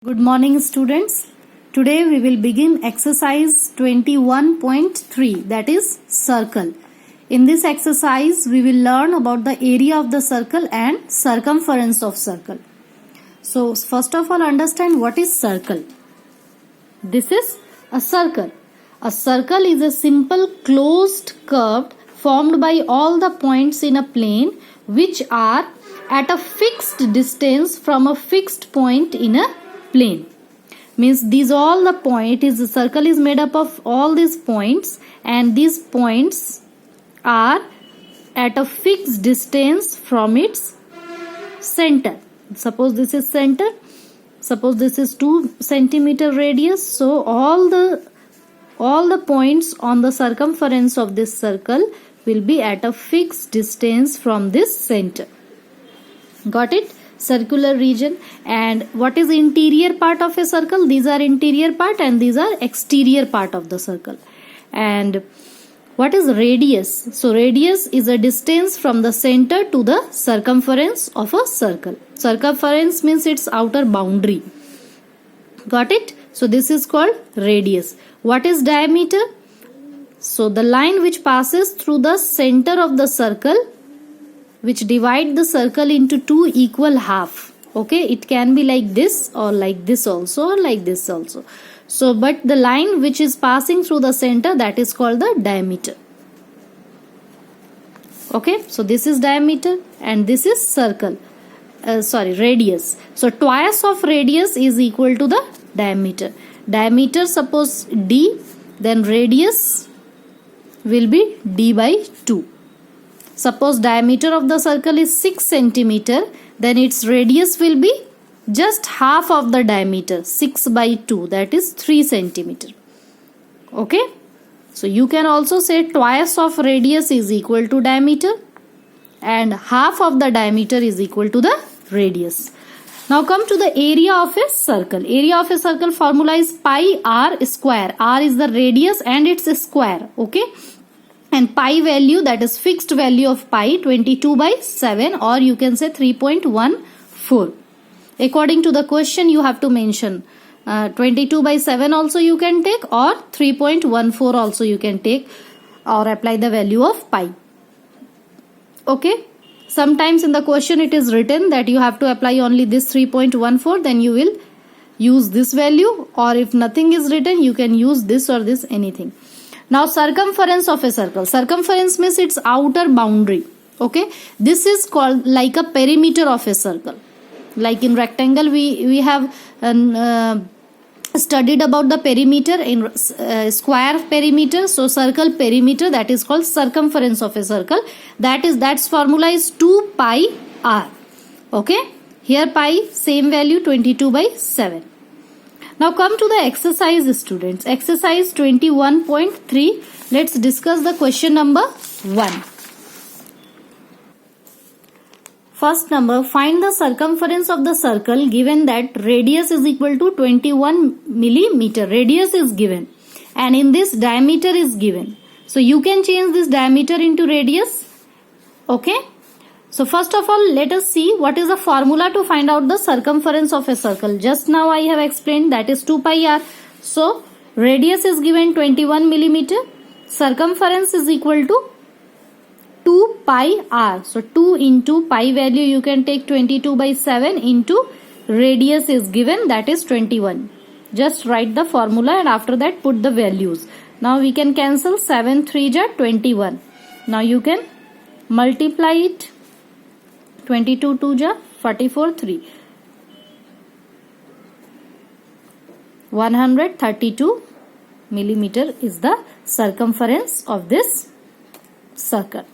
Good morning, students. Today we will begin exercise 21.3, that is circle. In this exercise we will learn about the area of the circle and circumference of circle. So first of all, understand what is circle. This is a circle. A circle is a simple closed curve formed by all the points in a plane which are at a fixed distance from a fixed point in a plane. Means these all the point is the circle is made up of all these points, and these points are at a fixed distance from its center. Suppose this is center, suppose this is 2 centimeter radius, so all the points on the circumference of this circle will be at a fixed distance from this center. Got it? Circular region. And what is interior part of a circle? These are interior part and these are exterior part of the circle. And what is radius? So radius is a distance from the center to the circumference of a circle. Circumference means its outer boundary. Got it? So this is called radius. What is diameter? So the line which passes through the center of the circle, which divide the circle into two equal half. Okay, it can be like this or like this also, or like this also. So but the line which is passing through the center, that is called the diameter. Okay, so this is diameter and this is circle. Radius. So twice of radius is equal to the diameter. Diameter, suppose d, then radius will be d by 2. Suppose diameter of the circle is 6 centimeter, then its radius will be just half of the diameter, 6 by 2, that is 3 centimeter. Okay, so you can also say twice of radius is equal to diameter and half of the diameter is equal to the radius. Now come to the area of a circle. Area of a circle formula is pi r square. R is the radius and its square. Okay, and pi value, that is fixed value of pi, 22 by 7, or you can say 3.14. According to the question you have to mention 22 by 7 also you can take, or 3.14 also you can take, or apply the value of pi. Okay, sometimes in the question it is written that you have to apply only this 3.14, then you will use this value, or if nothing is written you can use this or this, anything. Now circumference of a circle. Circumference means its outer boundary. Okay, this is called like a perimeter of a circle. Like in rectangle we have studied about the perimeter. In square perimeter, so circle perimeter, that is called circumference of a circle. That's formula is 2 pi r. Okay, here pi same value, 22 by 7. Now come to the exercise, students. Exercise 21.3. Let's discuss the question number 1. First number, find the circumference of the circle given that radius is equal to 21 millimeter. Radius is given and in this diameter is given. So you can change this diameter into radius. Okay. So first of all, let us see what is the formula to find out the circumference of a circle. Just now I have explained, that is 2 pi r. So radius is given 21 millimeter. Circumference is equal to 2 pi r. So 2 into pi value you can take 22 by 7 into radius is given, that is 21. Just write the formula and after that put the values. Now we can cancel 7 3 ja 21. Now you can multiply it. 22 2 ja 44 3. 132 millimeter is the circumference of this circle.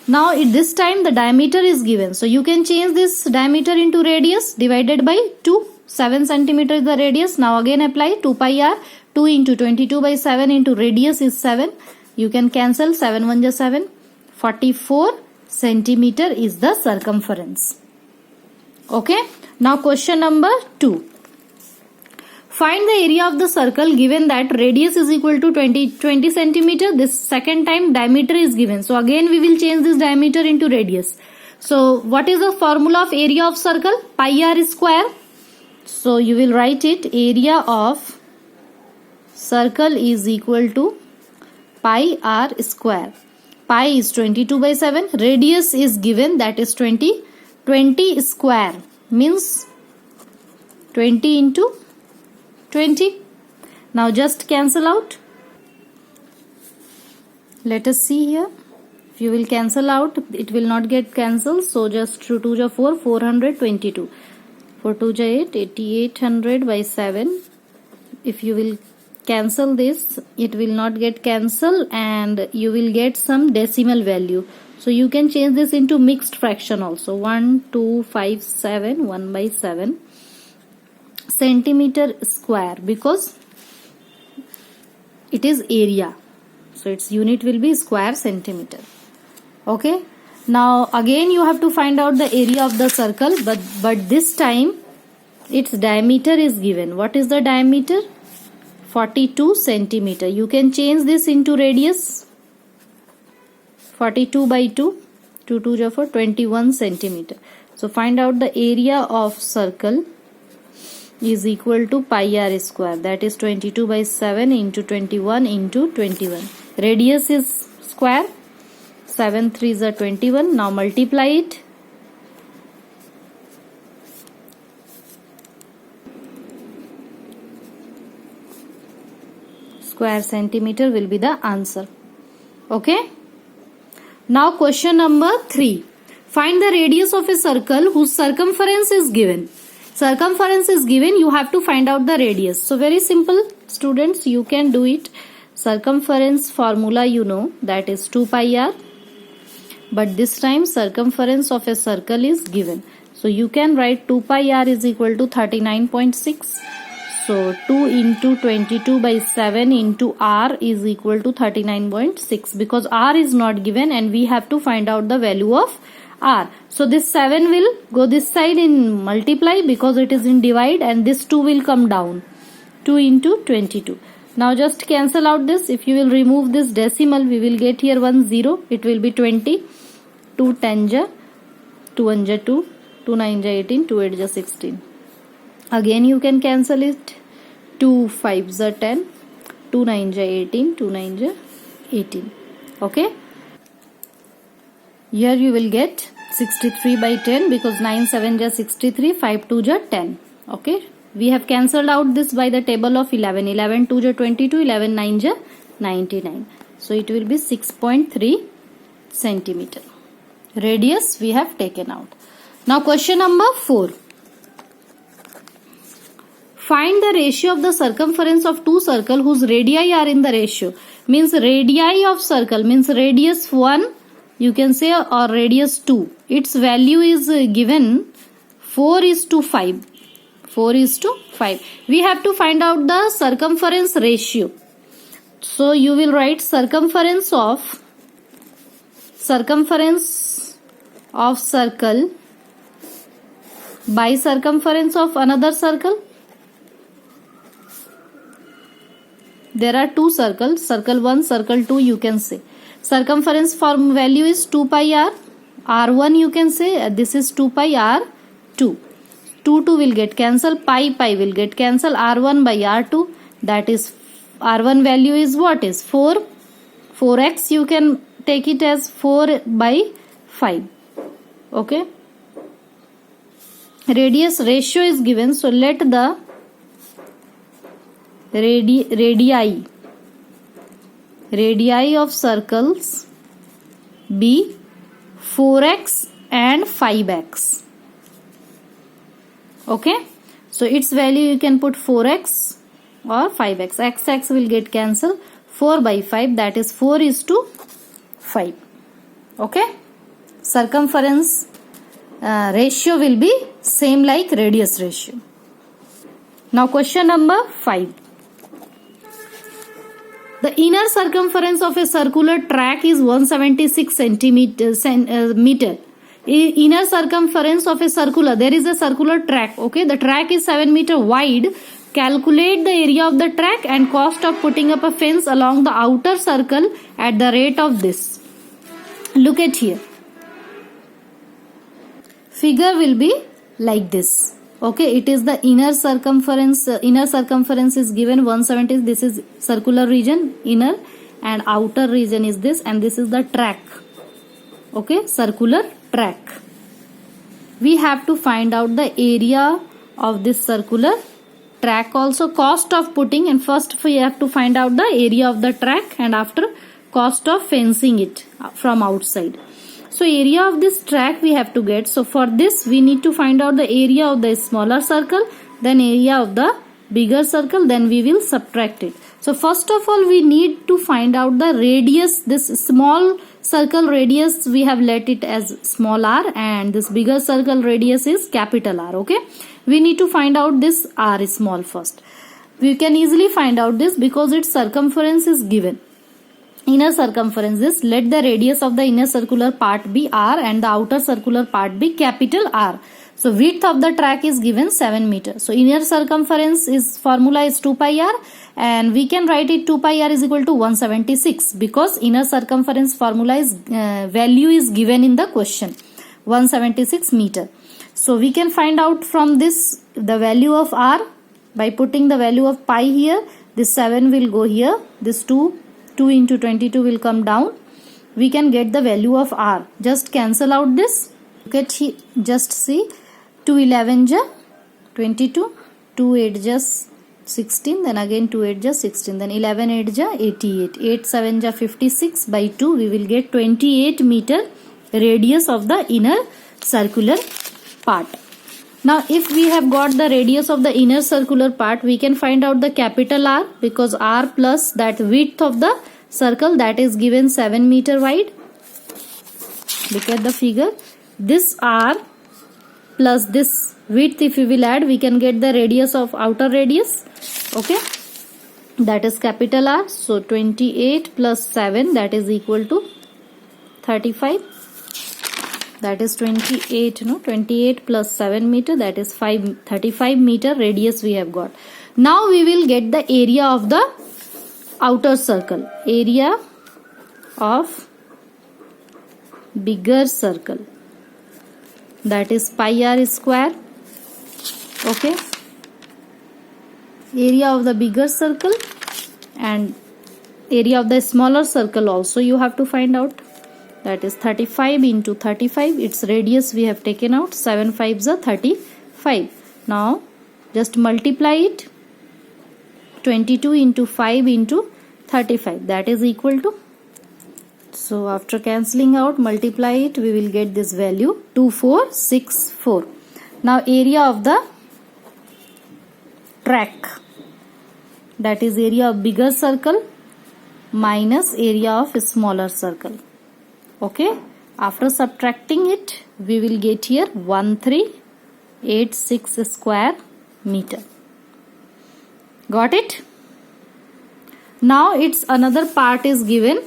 Now at this time the diameter is given. So you can change this diameter into radius divided by 2. 7 centimeter is the radius. Now again apply 2 pi r. 2 into 22 by 7 into radius is 7. You can cancel 7 1 ja 7. 44 centimeter is the circumference. Okay. Now question number 2. Find the area of the circle given that radius is equal to 20 centimeter. This second time diameter is given. So again we will change this diameter into radius. So what is the formula of area of circle? Pi r square. So you will write it, area of circle is equal to pi r square. Pi is 22 by 7. Radius is given, that is 20. 20 square means 20 into 20. Now just cancel out. Let us see here. If you will cancel out, it will not get cancelled. So just 2 2 ja 4, 422. 4 2 ja 8, 8800 by 7. If you will cancel this, it will not get cancelled and you will get some decimal value. So you can change this into mixed fraction also. 1257 1 by 7 centimeter square, because it is area. So its unit will be square centimeter. Okay. Now again you have to find out the area of the circle, but this time its diameter is given. What is the diameter? 42 centimeter. You can change this into radius. 42 by 2. 2 2 ja 4, 21 centimeter. So find out the area of circle is equal to pi r square. That is 22 by 7 into 21 into 21. Radius is square. 7 3s are 21. Now multiply it. Square centimeter will be the answer. Okay. Now question number 3. Find the radius of a circle whose circumference is given. Circumference is given, you have to find out the radius. So very simple, students, you can do it. Circumference formula you know, that is 2 pi r. But this time circumference of a circle is given. So you can write 2 pi r is equal to 39.6. So 2 into 22 by 7 into r is equal to 39.6, because r is not given and we have to find out the value of r. So this 7 will go this side in multiply because it is in divide, and this 2 will come down. 2 into 22. Now just cancel out this. If you will remove this decimal, we will get here 1 0. It will be 20. 2 10 ja, 2 1 ja 2, 2 9 ja 18, 2 8 ja 16. Again you can cancel it. 2 5 ja 10, 2 9 ja 18, 2 9 ja 18. Okay. Here you will get 63 by 10, because 9 7 ja 63, 5 2 ja 10. Okay. We have cancelled out this by the table of 11. 11 2 ja 22, 11 9 ja 99. So it will be 6.3 centimeter. Radius we have taken out. Now question number 4. Find the ratio of the circumference of two circles whose radii are in the ratio. Means radii of circle means radius 1 you can say, or radius 2. Its value is given 4 is to 5. 4 is to 5. We have to find out the circumference ratio. So you will write circumference of circle by circumference of another circle. There are two circles, circle 1, circle 2 you can say. Circumference form value is 2 pi r. R1 you can say, this is 2 pi r2. 2 will get cancelled, pi will get cancelled, r1 by r2, that is r1 value is what is 4. 4x you can take it as 4 by 5. Okay. Radius ratio is given, so let the radii of circles be 4x and 5x. Okay. So its value you can put 4x or 5x. X will get cancelled. 4 by 5, that is 4 is to 5. Okay. Circumference ratio will be same like radius ratio. Now question number 5. The inner circumference of a circular track is 176 meter. Inner circumference of a circular, there is a circular track. Okay, the track is 7 meter wide. Calculate the area of the track and cost of putting up a fence along the outer circle at the rate of this. Look at here. Figure will be like this. Okay, it is the inner circumference. Inner circumference is given 170. This is circular region, inner, and outer region is this, and this is the track. Okay, circular track. We have to find out the area of this circular track, also cost of putting, and first we have to find out the area of the track, and after cost of fencing it from outside. So area of this track we have to get. So for this we need to find out the area of the smaller circle, then area of the bigger circle, then we will subtract it. So first of all we need to find out the radius. This small circle radius we have let it as small r, and this bigger circle radius is capital R. Okay, we need to find out this r small first. We can easily find out this because its circumference is given. Inner circumference is, let the radius of the inner circular part be r and the outer circular part be capital R. So width of the track is given 7 meters. So inner circumference is formula is 2 pi r, and we can write it 2 pi r is equal to 176 because inner circumference formula is value is given in the question, 176 meter. So we can find out from this the value of r by putting the value of pi here. This 7 will go here, this 2 into 22 will come down. We can get the value of r. Just cancel out this. Look at here, just see, 2 11 ja 22, 2 8 ja 16, then again 2 8 ja 16, then 11 8 ja 88, 8 7 ja 56 by 2 we will get 28 meter radius of the inner circular part. Now if we have got the radius of the inner circular part, we can find out the capital R, because R plus that width of the circle, that is given 7 meter wide. Look at the figure. This R plus this width, if we will add, we can get the radius of outer radius. Okay, that is capital R. So 28 plus 7, that is equal to 35. That is 28, no, 28 plus 7 meter, that is 35 meter radius we have got. Now we will get the area of the outer circle, area of bigger circle, that is pi r square. Okay, area of the bigger circle and area of the smaller circle also you have to find out. That is 35 into 35. Its radius we have taken out. 7 5s are 35. Now just multiply it. 22 into 5 into 35. That is equal to. So after cancelling out, multiply it. We will get this value 2464. Now area of the track. That is area of bigger circle minus area of smaller circle. Okay, after subtracting it, we will get here 1386 square meter. Got it? Now its another part is given.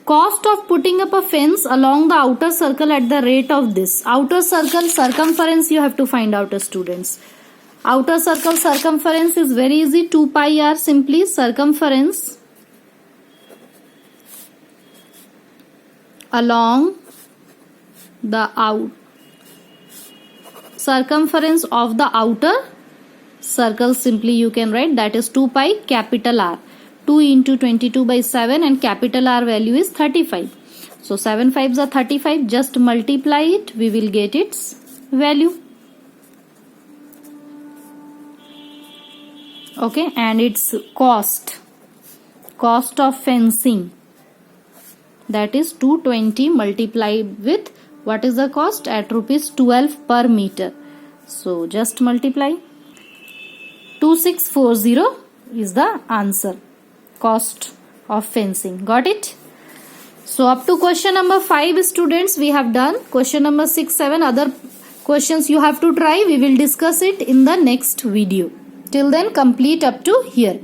Cost of putting up a fence along the outer circle at the rate of this. Outer circle circumference you have to find out, students. Outer circle circumference is very easy. 2 pi r, simply circumference along the circumference of the outer circle, simply you can write, that is 2 pi capital R. 2 into 22 by 7 and capital R value is 35. So 7 5s are 35. Just multiply it. We will get its value. Okay, and its cost of fencing, that is 220 multiplied with what is the cost at rupees 12 per meter. So just multiply. 2640 is the answer. Cost of fencing. Got it? So up to question number 5, students, we have done. Question number 6, 7 other questions you have to try. We will discuss it in the next video. Till then, complete up to here.